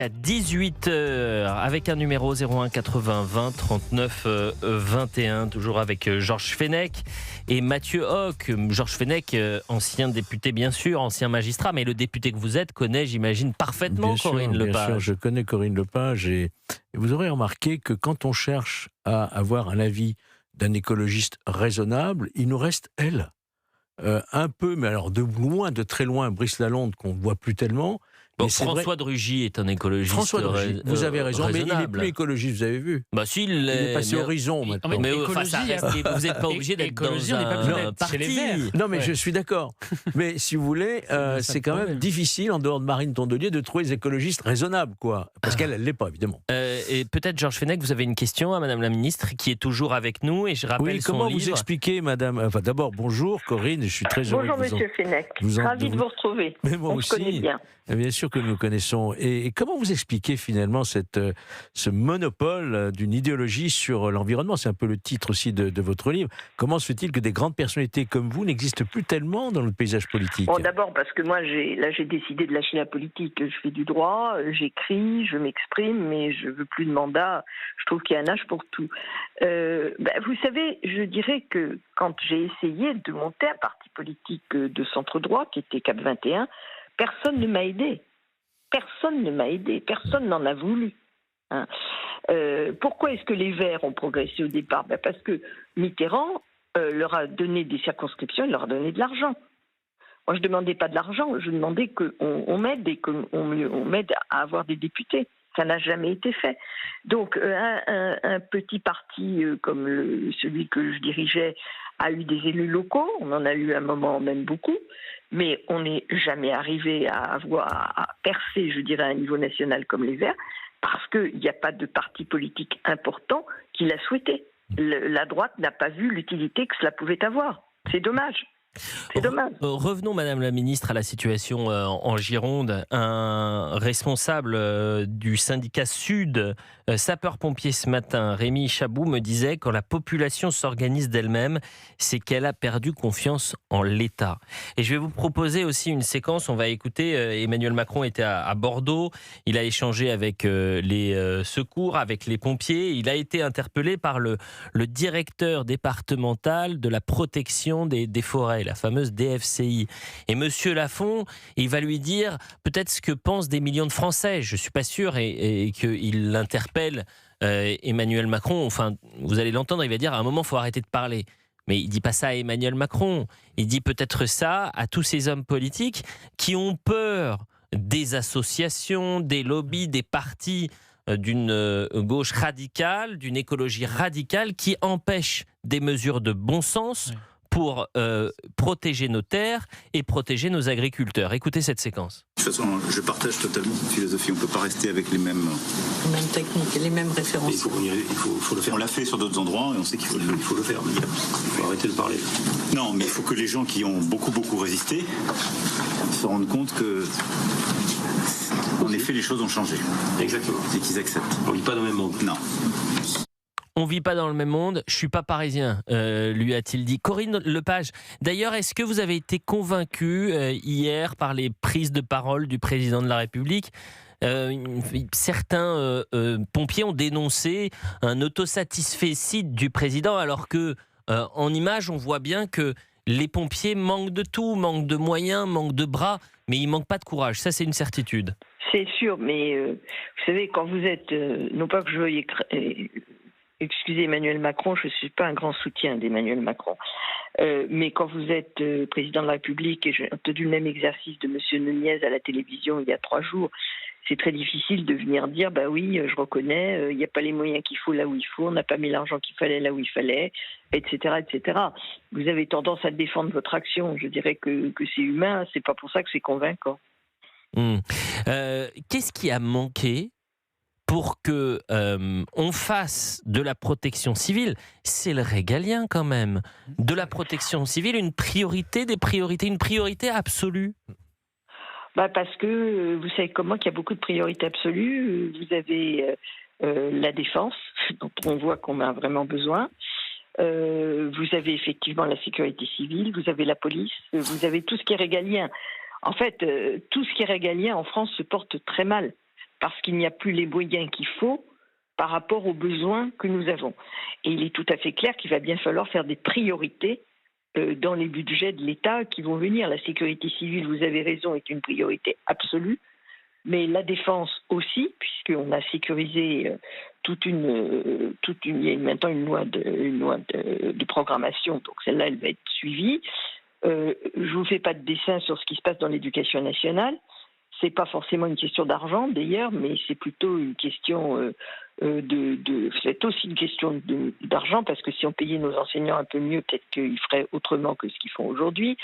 À 18h, avec un numéro 01 80 20 39 21, toujours avec Georges Fenech et Mathieu Hoc. Georges Fenech, ancien député bien sûr, ancien magistrat, mais le député que vous êtes connaît, j'imagine, parfaitement Corinne Lepage. Bien sûr, je connais Corinne Lepage et vous aurez remarqué que quand on cherche à avoir un avis d'un écologiste raisonnable, il nous reste elle. Un peu, mais alors de loin, de très loin, Brice Lalonde qu'on ne voit plus tellement. Bon, François de Rugy est un écologiste. François de Rugy, vous avez raison, mais il n'est plus écologiste, vous avez vu. Bah si, il est passé Horizon maintenant. Mais ça reste, vous n'êtes pas obligé d'être dans un parti. Non, mais je suis d'accord. Mais si vous voulez, c'est quand même difficile, en dehors de Marine Tondelier, de trouver des écologistes raisonnables, quoi. Parce qu'elle ne l'est pas, évidemment. Et peut-être, Georges Fenech, vous avez une question à Madame la Ministre, qui est toujours avec nous, et je rappelle son comment livre. vous expliquez, Madame... Enfin, d'abord, bonjour, Corinne, je suis très heureux. Bonjour, Monsieur Fenech. Ravi de vous retrouver. Mais moi aussi. Se connaît bien. Bien sûr que nous nous connaissons. Et comment vous expliquez finalement ce monopole d'une idéologie sur l'environnement? C'est un peu le titre aussi de votre livre. Comment se fait-il que des grandes personnalités comme vous n'existent plus tellement dans le paysage politique? Bon, d'abord parce que moi, j'ai décidé de lâcher la politique. Je fais du droit, j'écris, je m'exprime, mais je veux plus de mandat. Je trouve qu'il y a un âge pour tout. Vous savez, je dirais que quand j'ai essayé de monter un parti politique de centre-droit, qui était Cap 21, personne ne m'a aidé. Personne ne m'a aidé. Personne n'en a voulu. Hein. Pourquoi est-ce que les Verts ont progressé au départ? Parce que Mitterrand leur a donné des circonscriptions, il leur a donné de l'argent. Moi, je ne demandais pas de l'argent, je demandais qu'on m'aide et qu'on m'aide à avoir des députés. Ça n'a jamais été fait. Donc, un petit parti comme celui que je dirigeais a eu des élus locaux. On en a eu à un moment même beaucoup. Mais on n'est jamais arrivé à percer, je dirais, à un niveau national comme les Verts, parce qu'il n'y a pas de parti politique important qui l'a souhaité. La droite n'a pas vu l'utilité que cela pouvait avoir. C'est dommage. C'est dommage. Revenons, Madame la Ministre, à la situation en Gironde. Un responsable du syndicat Sud, sapeur-pompier ce matin, Rémi Chabou, me disait: quand la population s'organise d'elle-même, c'est qu'elle a perdu confiance en l'État. Et je vais vous proposer aussi une séquence. On va écouter, Emmanuel Macron était à Bordeaux, il a échangé avec les secours, avec les pompiers. Il a été interpellé par le directeur départemental de la protection des forêts, la fameuse DFCI. Et Monsieur Lafont, il va lui dire peut-être ce que pensent des millions de Français. Je ne suis pas sûr, et qu'il l'interpelle, Emmanuel Macron. Enfin, vous allez l'entendre, il va dire à un moment, il faut arrêter de parler. Mais il ne dit pas ça à Emmanuel Macron. Il dit peut-être ça à tous ces hommes politiques qui ont peur des associations, des lobbies, des partis d'une gauche radicale, d'une écologie radicale qui empêchent des mesures de bon sens pour protéger nos terres et protéger nos agriculteurs. Écoutez cette séquence. De toute façon, je partage totalement cette philosophie. On ne peut pas rester avec les mêmes techniques et les mêmes références. Il faut le faire. On l'a fait sur d'autres endroits et on sait qu'il faut le faire. Il faut arrêter de parler. Non, mais il faut que les gens qui ont beaucoup résisté se rendent compte que, en effet, les choses ont changé. Exactement. Et qu'ils acceptent. On ne vit pas dans le même monde. Non. On vit pas dans le même monde, je suis pas parisien, lui a-t-il dit. Corinne Lepage, d'ailleurs, est-ce que vous avez été convaincue hier par les prises de parole du président de la République? Certains pompiers ont dénoncé un autosatisfecit du président, alors que en image, on voit bien que les pompiers manquent de tout, manquent de moyens, manquent de bras, mais ils manquent pas de courage. Ça, c'est une certitude. C'est sûr, mais vous savez, quand vous êtes, non pas que je veuille excusez Emmanuel Macron, je ne suis pas un grand soutien d'Emmanuel Macron. Mais quand vous êtes président de la République, et j'ai entendu le même exercice de M. Nunez à la télévision il y a 3 jours, c'est très difficile de venir dire, oui, je reconnais, il n'y a pas les moyens qu'il faut là où il faut, on n'a pas mis l'argent qu'il fallait là où il fallait, etc., etc. Vous avez tendance à défendre votre action. Je dirais que c'est humain, c'est pas pour ça que c'est convaincant. Qu'est-ce qui a manqué pour que on fasse de la protection civile, c'est le régalien quand même, de la protection civile une priorité des priorités, une priorité absolue? Parce que vous savez comment qu'il y a beaucoup de priorités absolues. Vous avez la défense, dont on voit qu'on a vraiment besoin. Vous avez effectivement la sécurité civile, vous avez la police, vous avez tout ce qui est régalien. En fait, tout ce qui est régalien en France se porte très mal. parce qu'il n'y a plus les moyens qu'il faut par rapport aux besoins que nous avons. Et il est tout à fait clair qu'il va bien falloir faire des priorités dans les budgets de l'État qui vont venir. La sécurité civile, vous avez raison, est une priorité absolue, mais la défense aussi, puisqu'on a sécurisé il y a maintenant une loi de programmation, donc celle-là, elle va être suivie. Je ne vous fais pas de dessin sur ce qui se passe dans l'éducation nationale. C'est pas forcément une question d'argent d'ailleurs, mais c'est plutôt une question c'est aussi une question d'argent, parce que si on payait nos enseignants un peu mieux, peut-être qu'ils feraient autrement que ce qu'ils font aujourd'hui.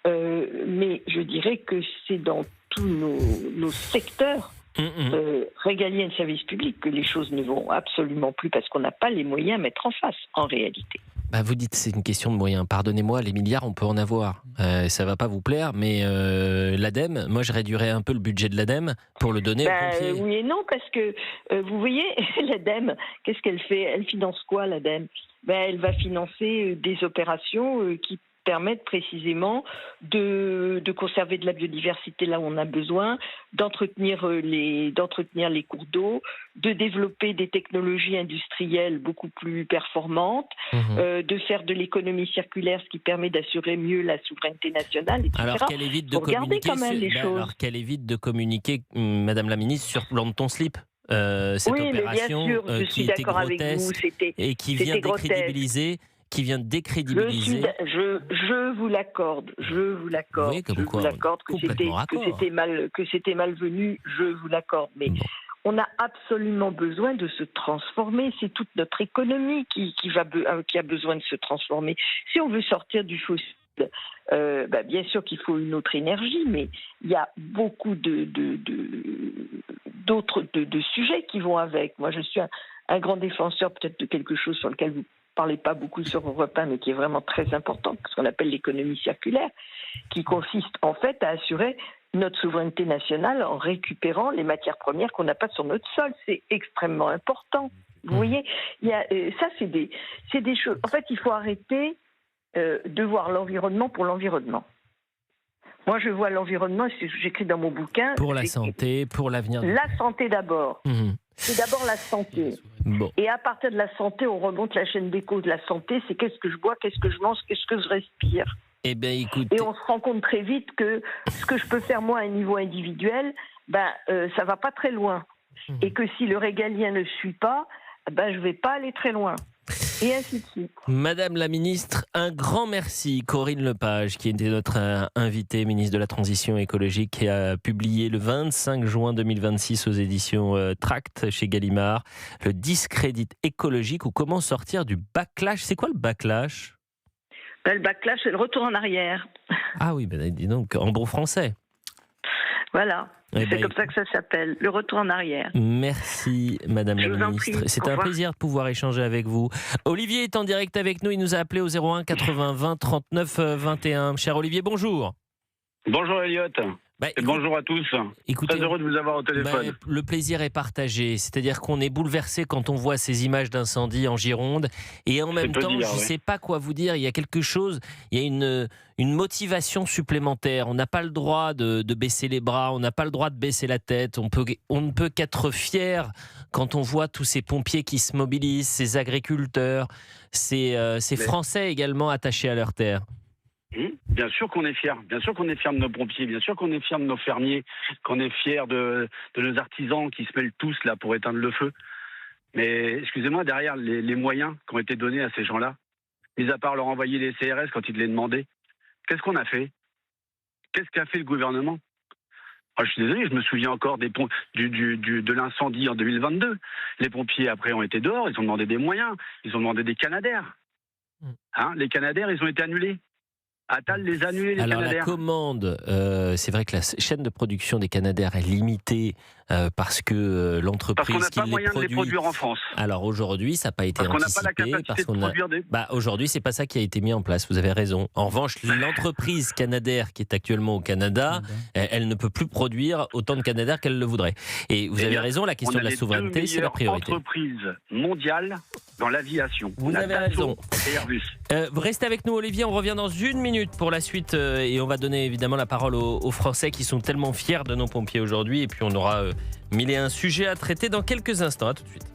Mais je dirais que c'est dans tous nos secteurs régaliens de service public que les choses ne vont absolument plus, parce qu'on n'a pas les moyens à mettre en face, en réalité. Bah vous dites c'est une question de moyens. Pardonnez-moi, les milliards, on peut en avoir. Ça va pas vous plaire, mais l'ADEME, moi je réduirais un peu le budget de l'ADEME pour le donner aux pompiers. Oui et non, parce que vous voyez, l'ADEME, qu'est-ce qu'elle fait? Elle finance quoi, l'ADEME? Elle va financer des opérations qui permettent précisément de conserver de la biodiversité là où on a besoin, d'entretenir les cours d'eau, de développer des technologies industrielles beaucoup plus performantes, de faire de l'économie circulaire, ce qui permet d'assurer mieux la souveraineté nationale, etc. Alors qu'elle évite de communiquer, Madame la Ministre, sur plan de ton slip. Cette opération bien sûr, je suis qui était d'accord avec vous, et qui vient décrédibiliser. Je vous l'accorde. Oui, je vous l'accorde que c'était malvenu. Je vous l'accorde. Mais on a absolument besoin de se transformer. C'est toute notre économie qui a besoin de se transformer. Si on veut sortir du fossile, bien sûr qu'il faut une autre énergie, mais il y a beaucoup d'autres sujets qui vont avec. Moi, je suis un grand défenseur peut-être de quelque chose sur lequel vous parlez pas beaucoup sur Europe 1, mais qui est vraiment très important, ce qu'on appelle l'économie circulaire, qui consiste en fait à assurer notre souveraineté nationale en récupérant les matières premières qu'on n'a pas sur notre sol. C'est extrêmement important. Vous voyez, ça c'est des choses. En fait, il faut arrêter de voir l'environnement pour l'environnement. Moi, je vois l'environnement, c'est ce que j'écris dans mon bouquin. Pour la santé, pour l'avenir. La santé d'abord. C'est d'abord la santé. Bon. Et à partir de la santé, on remonte la chaîne des causes. La santé, c'est qu'est-ce que je bois, qu'est-ce que je mange, qu'est-ce que je respire. Eh bien, écoutez... Et on se rend compte très vite que ce que je peux faire moi à un niveau individuel, ça va pas très loin. Et que si le régalien ne suit pas, je vais pas aller très loin. Et ainsi de suite. Madame la Ministre, un grand merci. Corinne Lepage, qui était notre invitée, ministre de la Transition écologique, qui a publié le 25 juin 2026 aux éditions Tract chez Gallimard, le discrédit écologique ou comment sortir du backlash. C'est quoi le backlash? Le backlash, c'est le retour en arrière. Ah oui, dis donc, en bon français. Voilà, c'est comme ça que ça s'appelle, le retour en arrière. Merci Madame la Ministre. C'est un plaisir de pouvoir échanger avec vous. Olivier est en direct avec nous, il nous a appelé au 01 80 20 39 21. Cher Olivier, bonjour. Bonjour Elliot. Et bonjour à tous. Écoutez, très heureux de vous avoir au téléphone. Le plaisir est partagé, c'est-à-dire qu'on est bouleversé quand on voit ces images d'incendie en Gironde et en même temps, je ne sais pas quoi vous dire, il y a quelque chose, il y a une motivation supplémentaire. On n'a pas le droit de baisser les bras, on n'a pas le droit de baisser la tête, on ne peut qu'être fier quand on voit tous ces pompiers qui se mobilisent, ces agriculteurs, ces Français également attachés à leur terre. Bien sûr qu'on est fiers. Bien sûr qu'on est fiers de nos pompiers. Bien sûr qu'on est fiers de nos fermiers. Qu'on est fiers de nos artisans qui se mêlent tous là pour éteindre le feu. Mais excusez-moi, derrière les moyens qui ont été donnés à ces gens-là, mis à part leur envoyer les CRS quand ils les demandaient, qu'est-ce qu'on a fait? Qu'est-ce qu'a fait le gouvernement? Je suis désolé, je me souviens encore de l'incendie en 2022. Les pompiers après ont été dehors, ils ont demandé des moyens, ils ont demandé des Canadair. Les Canadair, ils ont été annulés. Attal les a annulés, les Alors Canadair. la commande, c'est vrai que la chaîne de production des Canadair est limitée parce que l'entreprise qui les produit... Parce qu'on n'a pas moyen de les produire en France. Alors aujourd'hui, ça n'a pas été anticipé. Parce qu'on n'a pas la capacité de produire des... Aujourd'hui, c'est pas ça qui a été mis en place, vous avez raison. En revanche, l'entreprise Canadair qui est actuellement au Canada, elle ne peut plus produire autant de Canadair qu'elle le voudrait. Et vous avez raison, la question de la souveraineté, c'est la priorité. Entreprise mondiale dans l'aviation. Vous On a avez Dassault raison. et Airbus. Vous restez avec nous, Olivier. On revient dans 1 minute pour la suite et on va donner évidemment la parole aux Français qui sont tellement fiers de nos pompiers aujourd'hui. Et puis on aura 1001 sujets à traiter dans quelques instants. À tout de suite.